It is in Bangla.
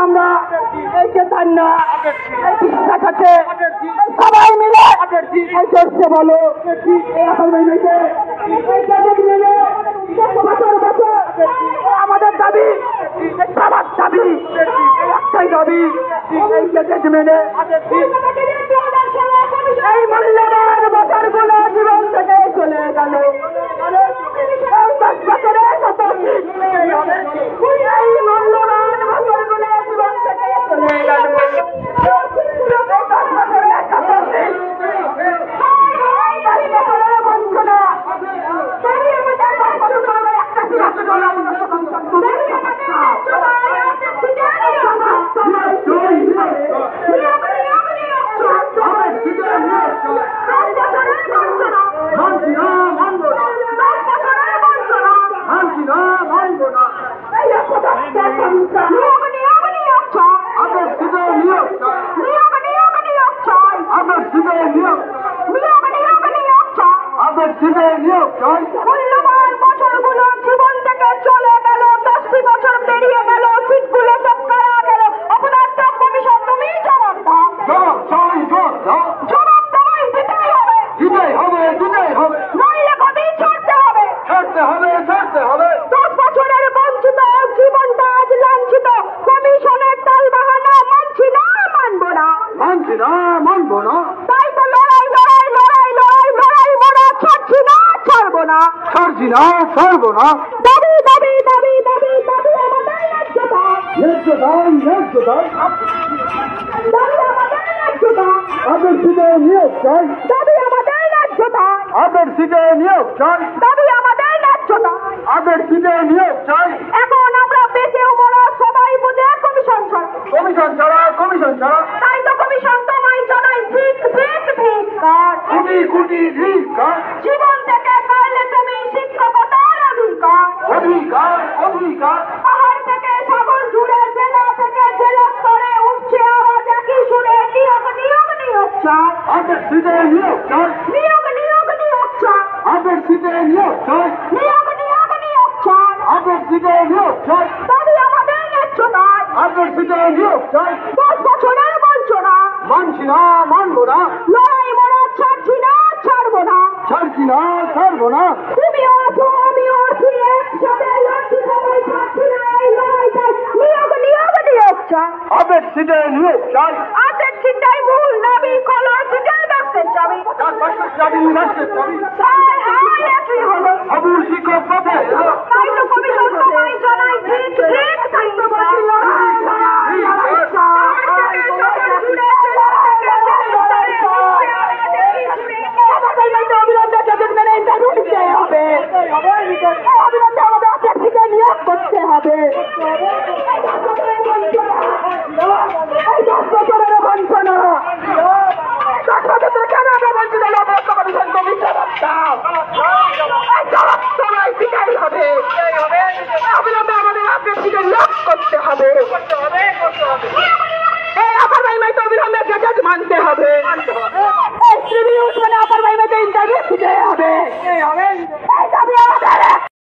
আমরা এই যে তান্না বিশ্বাস আছে সবাই মিলে করছে বলো আমাদের দাবি সবার দাবি একটাই দাবি এই কেটেজ মেনে এই মূল্যবান বছরগুলো জীবন থেকে চলে গেল। এই 10 বছরের মতো এই মূল্যবান বছরগুলো জীবন থেকে চলে গেল। মূল্যবান বছরগুলো জীবন থেকে চলে গেল, 10 বছর পেরিয়ে গেল, সিটগুলো সব কারা গেল। অপরাধ কমিশন তুমি জবাব দাও। জবাব তোমায় দিতেই হবে, নইলে গদি ছাড়তে হবে। 10 বছরের বঞ্চিত জীবনটা আজ লাঞ্ছিত। কমিশনের টাল বাহানা মানছি না, মানবো না। তাই তো লড়াই মোরা ছাড়বো না। দাবি আমাদের ন্যায্যতা। আদর্শিত নিয়োগ চাই। দাবি আমাদের ন্যায্যতা। আদর্শিত নিয়োগ চাই। দাবি আমাদের ন্যায্যতা। আদর্শিত নিয়োগ চাই। এখন আমরা বেঁচেও মরা সবাই বুঝে কমিশন ছাড়া। তাই তো কমিশন তোমায় জানাই ধিক্কার। কোটি ধিক্কার। জীবন থেকে পাইলে তুমি শিক্ষকতার অধিকার। পাহাড় থেকে সাগর জুড়ে, জেলা থেকে জেলা স্তরে উঠছে আওয়াজ একই সুরে। নিয়োগ চাই। আদর্শিত নিয়োগ চাই। নিয়োগ চাই। আদর্শিত নিয়োগ চাই। নিয়োগ চাই। আদর্শিত নিয়োগ চাই। দাবি আমাদের ন্যায্যতা। আদর্শিত নিয়োগ চাই। 10 বছরের বঞ্চনা মানছি না, মানবো না। লড়াই মোরা ছাড়ছি না, ছাড়বো না। তুমিও আছো, আমিও আছি, একসাথে লড়ছি সবাই, ছাড়ছি না এই লড়াইটাই। নিয়োগ চাই। আদর্শিত নিয়োগ চাই। আজের চিন্তায় মূল দাবি কলা সিটাই রাখতে চাবি। একই হলো আবুল শিক্ষক পথে তাই তো কমিশন তোমায় জানাই ঠিক নিয়োগ করতে হবে। 10 বছরের বঞ্চনা অবিলম্বে আমাদের আগ্রহীকে নিয়োগ করতে হবে। এই আপার ভাইমাইতে অবিলম্বে গেজেট মানতে হবে। এই ট্রিবিউট মানে আপার ভাইমাইতে ইন্টারভিউ দিতে হবে। এই দাবি আমাদের